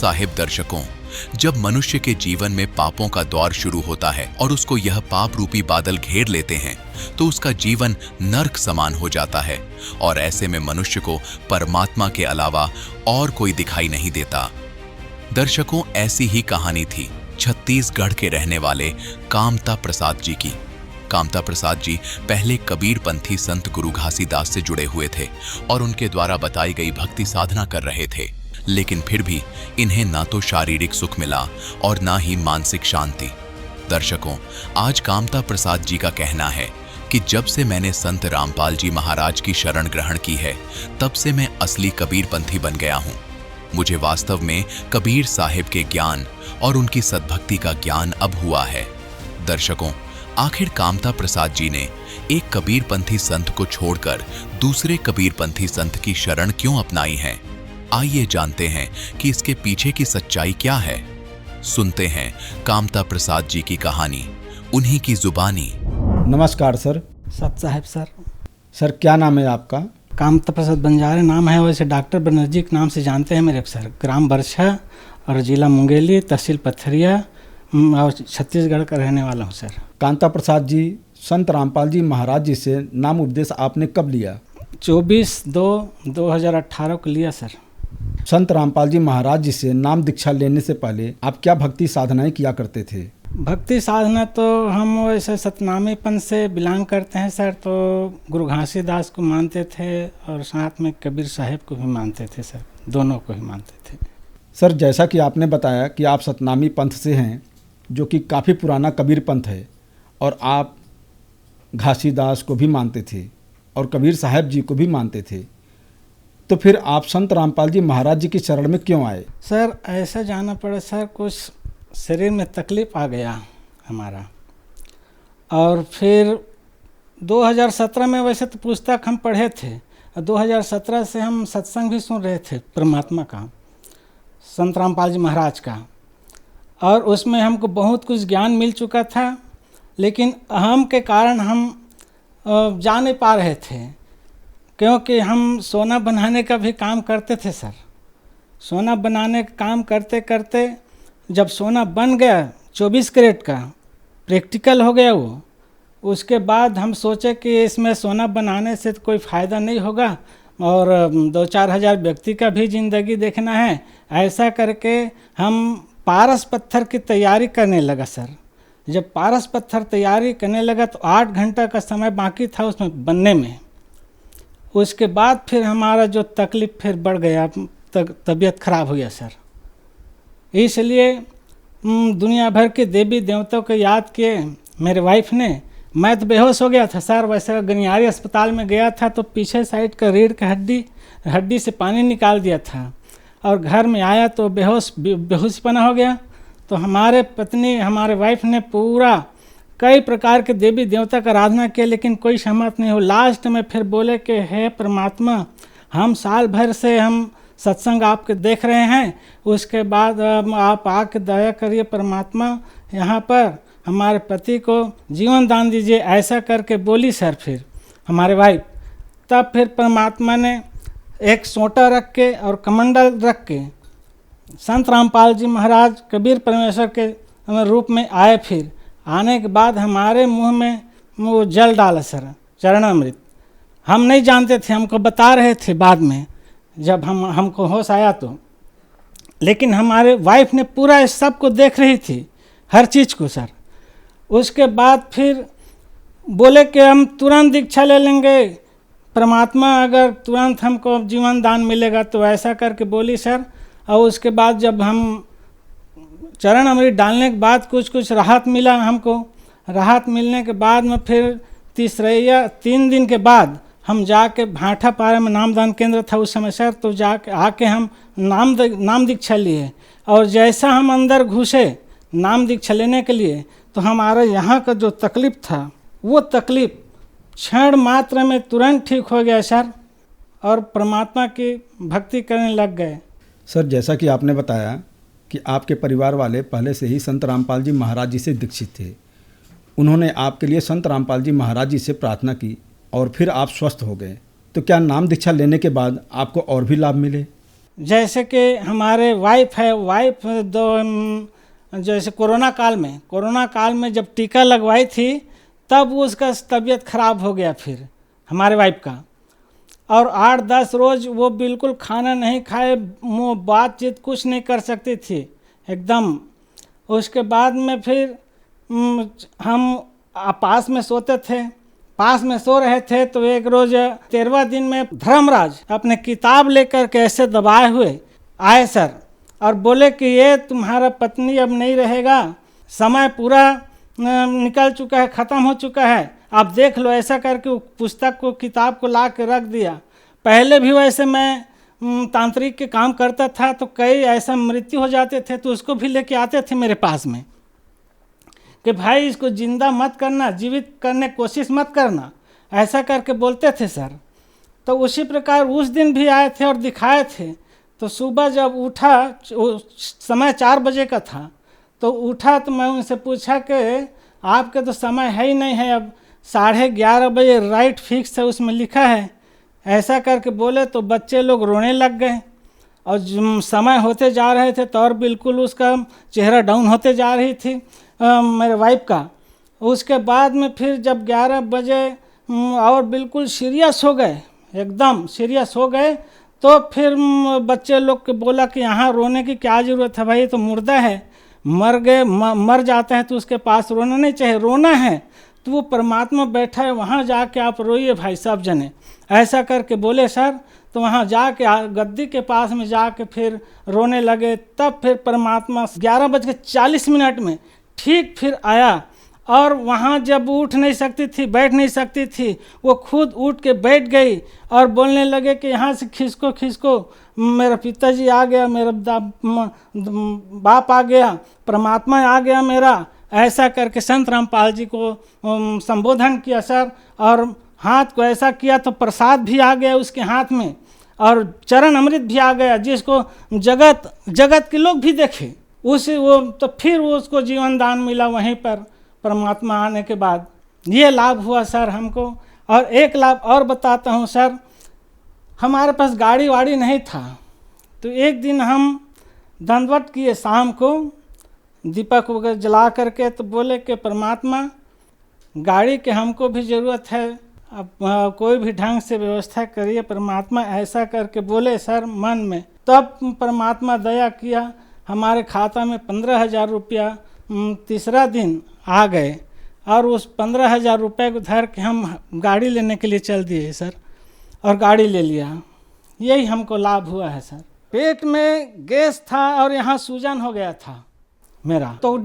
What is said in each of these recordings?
साहिब दर्शकों, जब मनुष्य के जीवन में पापों का दौर शुरू होता है और उसको यह पाप रूपी बादल घेर लेते हैं तो उसका जीवन नर्क समान हो जाता है और ऐसे में मनुष्य को परमात्मा के अलावा और कोई दिखाई नहीं देता। दर्शकों, ऐसी ही कहानी थी छत्तीसगढ़ के रहने वाले कामता प्रसाद जी की। कामता प्रसाद जी पहले कबीरपंथी संत गुरु घासीदास से जुड़े हुए थे और उनके द्वारा बताई गई भक्ति साधना कर रहे थे, लेकिन फिर भी इन्हें ना तो शारीरिक सुख मिला और ना ही मानसिक शांति। दर्शकों, आज कामता प्रसाद जी का कहना है कि जब से मैंने संत रामपाल जी महाराज की शरण ग्रहण की है तब से मैं असली कबीरपंथी बन गया हूँ। मुझे वास्तव में कबीर साहिब के ज्ञान और उनकी सद्भक्ति का ज्ञान अब हुआ है। दर्शकों, आखिर कामता प्रसाद जी ने एक कबीरपंथी संत को छोड़कर दूसरे कबीरपंथी संत की शरण क्यों अपनाई है? आइए जानते हैं कि इसके पीछे की सच्चाई क्या है। सुनते हैं कामता प्रसाद जी की कहानी, उन्हीं की जुबानी। नमस्कार सर। सत साहब सर। सर, क्या नाम है आपका? कामता प्रसाद बंजारे नाम है, वैसे डॉक्टर बनर्जी के नाम से जानते हैं मेरे सर। ग्राम बरछा और जिला मुंगेली, तहसील पथरिया और छत्तीसगढ़ का रहने वाला हूँ सर। कामता प्रसाद जी, संत रामपाल जी महाराज जी से नाम उपदेश आपने कब लिया? 24/2/2018 को लिया सर। संत रामपाल जी महाराज जी से नाम दीक्षा लेने से पहले आप क्या भक्ति साधनाएं किया करते थे? भक्ति साधना तो हम वैसे सतनामीपन से बिलोंग करते हैं सर, तो गुरु घासीदास को मानते थे और साथ में कबीर साहिब को भी मानते थे सर, दोनों को ही मानते थे। सर, जैसा कि आपने बताया कि आप सतनामी पंथ से हैं, जो कि काफ़ी पुराना कबीर पंथ है, और आप घासीदास को भी मानते थे और कबीर साहब जी को भी मानते थे, तो फिर आप संत रामपाल जी महाराज जी की शरण में क्यों आए? सर, ऐसा जाना पड़ा सर, कुछ शरीर में तकलीफ आ गया हमारा, और फिर 2017 में वैसे तो पुस्तक हम पढ़े थे, 2017 से हम सत्संग भी सुन रहे थे परमात्मा का, संत रामपाल जी महाराज का, और उसमें हमको बहुत कुछ ज्ञान मिल चुका था, लेकिन अहम के कारण हम जा नहीं पा रहे थे, क्योंकि हम सोना बनाने का भी काम करते थे सर। सोना बनाने का काम करते करते जब सोना बन गया 24 कैरेट का, प्रैक्टिकल हो गया वो, उसके बाद हम सोचे कि इसमें सोना बनाने से तो कोई फ़ायदा नहीं होगा और 2-4 हज़ार व्यक्ति का भी ज़िंदगी देखना है। ऐसा करके हम पारस पत्थर की तैयारी करने लगा सर। जब पारस पत्थर तैयारी करने लगा तो 8 घंटा का समय बाकी था उसमें बनने में। उसके बाद फिर हमारा जो तकलीफ़ फिर बढ़ गया, तबीयत खराब हो गया सर। इसलिए दुनिया भर के देवी देवताओं को याद किए मेरे वाइफ ने। मैं तो बेहोश हो गया था सर, वैसे गनियारी अस्पताल में गया था तो पीछे साइड का रीढ़ का हड्डी से पानी निकाल दिया था, और घर में आया तो बेहोशीपना हो गया। तो हमारे पत्नी, हमारे वाइफ ने पूरा कई प्रकार के देवी देवता का आराधना किया, लेकिन कोई सहमत नहीं हो। लास्ट में फिर बोले कि हे परमात्मा, हम साल भर से हम सत्संग आपके देख रहे हैं, उसके बाद आप आके दया करिए परमात्मा, यहाँ पर हमारे पति को जीवन दान दीजिए। ऐसा करके बोली सर फिर हमारे वाइफ। तब फिर परमात्मा ने एक सोटा रख के और कमंडल रख के संत रामपाल जी महाराज कबीर परमेश्वर के रूप में आए। फिर आने के बाद हमारे मुंह में वो जल डाला सर, चरणामृत। हम नहीं जानते थे, हमको बता रहे थे बाद में जब हमको होश आया तो, लेकिन हमारे वाइफ ने पूरा इस सब को देख रही थी, हर चीज़ को सर। उसके बाद फिर बोले कि हम तुरंत दीक्षा ले लेंगे परमात्मा, अगर तुरंत हमको जीवन दान मिलेगा तो। ऐसा करके बोली सर। और उसके बाद जब हम चरण अमृत डालने के बाद कुछ राहत मिला हमको। राहत मिलने के बाद में फिर 3 दिन के बाद हम जाके भाटापारा में नामदान केंद्र था उस समय सर, तो जाके आके हम नाम दीक्षा लिए। और जैसा हम अंदर घुसे नाम दीक्षा लेने के लिए, तो हमारा यहाँ का जो तकलीफ़ था वो तकलीफ़ क्षण मात्र में तुरंत ठीक हो गया सर, और परमात्मा की भक्ति करने लग गए। सर, जैसा कि आपने बताया कि आपके परिवार वाले पहले से ही संत रामपाल जी महाराज जी से दीक्षित थे, उन्होंने आपके लिए संत रामपाल जी महाराज जी से प्रार्थना की और फिर आप स्वस्थ हो गए, तो क्या नाम दीक्षा लेने के बाद आपको और भी लाभ मिले? जैसे कि हमारे वाइफ है, वाइफ जैसे कोरोना काल में जब टीका लगवाई थी तब उसका तबीयत खराब हो गया फिर हमारे वाइफ का, और 8-10 रोज़ वो बिल्कुल खाना नहीं खाए, बातचीत कुछ नहीं कर सकती थी एकदम। उसके बाद में फिर हम पास में सोते थे, पास में सो रहे थे तो एक रोज़ 13वां दिन में धर्मराज अपने किताब लेकर के ऐसे दबाए हुए आए सर, और बोले कि ये तुम्हारा पत्नी अब नहीं रहेगा, समय पूरा निकल चुका है, ख़त्म हो चुका है, आप देख लो। ऐसा करके वो पुस्तक को, किताब को ला के रख दिया। पहले भी वैसे मैं तांत्रिक के काम करता था तो कई ऐसा मृत्यु हो जाते थे तो उसको भी लेके आते थे मेरे पास में कि भाई इसको जिंदा मत करना, जीवित करने की कोशिश मत करना, ऐसा करके बोलते थे सर। तो उसी प्रकार उस दिन भी आए थे और दिखाए थे। तो सुबह जब उठा, समय 4 बजे का था, तो उठा तो मैं उनसे पूछा कि आपके तो समय है ही नहीं है, अब 11:30 बजे राइट फिक्स है उसमें लिखा है, ऐसा करके बोले। तो बच्चे लोग रोने लग गए और समय होते जा रहे थे तो और बिल्कुल उसका चेहरा डाउन होते जा रही थी मेरे वाइफ का। उसके बाद में फिर जब 11 बजे और बिल्कुल सीरियस हो गए, एकदम सीरियस हो गए, तो फिर बच्चे लोग के बोला कि यहाँ रोने की क्या ज़रूरत है भाई, ये तो मुर्दा है, मर गए, मर जाता है तो उसके पास रोना नहीं चाहिए, रोना है तो वो परमात्मा बैठा है वहाँ जाके आप रोइए भाई सब जने, ऐसा करके बोले सर। तो वहाँ जाके गद्दी के पास में जाके फिर रोने लगे। तब फिर परमात्मा 11:40 में ठीक फिर आया, और वहाँ जब उठ नहीं सकती थी, बैठ नहीं सकती थी, वो खुद उठ के बैठ गई और बोलने लगे कि यहाँ से खिसको खिसको, मेरा पिताजी आ गया, मेरा बाप आ गया, परमात्मा आ गया मेरा, ऐसा करके संत रामपाल जी को संबोधन किया सर। और हाथ को ऐसा किया तो प्रसाद भी आ गया उसके हाथ में, और चरण अमृत भी आ गया, जिसको जगत के लोग भी देखे उसे, वो तो फिर वो उसको जीवन दान मिला वहीं पर परमात्मा आने के बाद। ये लाभ हुआ सर हमको। और एक लाभ और बताता हूँ सर, हमारे पास गाड़ी वाड़ी नहीं था, तो एक दिन हम दंडवत किए शाम को, दीपक वगैरह जला करके, तो बोले कि परमात्मा गाड़ी के हमको भी ज़रूरत है, अब कोई भी ढंग से व्यवस्था करिए परमात्मा, ऐसा करके बोले सर मन में। तब परमात्मा दया किया, हमारे खाता में 15,000 रुपया तीसरा दिन आ गए, और उस 15,000 रुपये को धर के हम गाड़ी लेने के लिए चल दिए सर, और गाड़ी ले लिया। यही हमको लाभ हुआ है सर। पेट में गैस था और यहाँ सूजन हो गया था मेरा, तो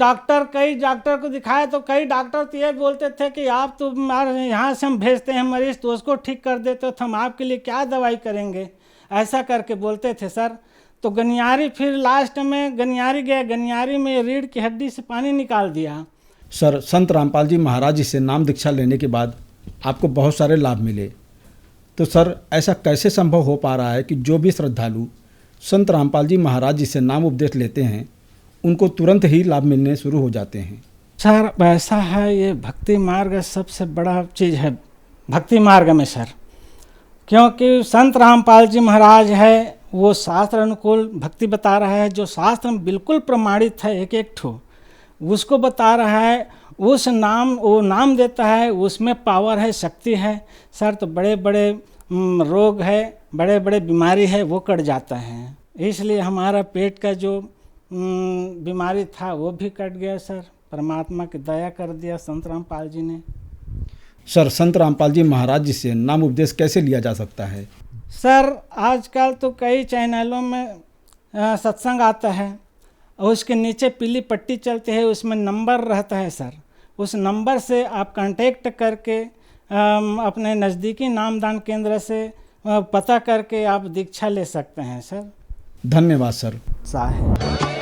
कई डॉक्टर को दिखाया, तो कई डॉक्टर तो ये बोलते थे कि आप तो यहाँ से हम भेजते हैं मरीज़ तो उसको ठीक कर देते, तो हम आपके लिए क्या दवाई करेंगे, ऐसा करके बोलते थे सर। तो गनियारी, फिर लास्ट में गनियारी गए, गनियारी में रीढ़ की हड्डी से पानी निकाल दिया। सर, संत रामपाल जी महाराज जी से नाम दीक्षा लेने के बाद आपको बहुत सारे लाभ मिले, तो सर ऐसा कैसे संभव हो पा रहा है कि जो भी श्रद्धालु संत रामपाल जी महाराज जी से नाम उपदेश लेते हैं उनको तुरंत ही लाभ मिलने शुरू हो जाते हैं? सर ऐसा है, ये भक्ति मार्ग सबसे बड़ा चीज़ है भक्ति मार्ग में सर, क्योंकि संत रामपाल जी महाराज है वो शास्त्र अनुकूल भक्ति बता रहा है, जो शास्त्र में बिल्कुल प्रमाणित है, एक एक ठो उसको बता रहा है, उस नाम, वो नाम देता है, उसमें पावर है, शक्ति है सर। तो बड़े बड़े रोग है, बड़े बड़े बीमारी है, वो कट जाता है। इसलिए हमारा पेट का जो बीमारी था वो भी कट गया सर, परमात्मा की दया कर दिया संत रामपाल जी ने। सर, संत रामपाल जी महाराज जी से नाम उपदेश कैसे लिया जा सकता है? सर आजकल तो कई चैनलों में सत्संग आता है, और उसके नीचे पीली पट्टी चलती है, उसमें नंबर रहता है सर, उस नंबर से आप कांटेक्ट करके अपने नज़दीकी नामदान केंद्र से पता करके आप दीक्षा ले सकते हैं सर। धन्यवाद सर। साहेब।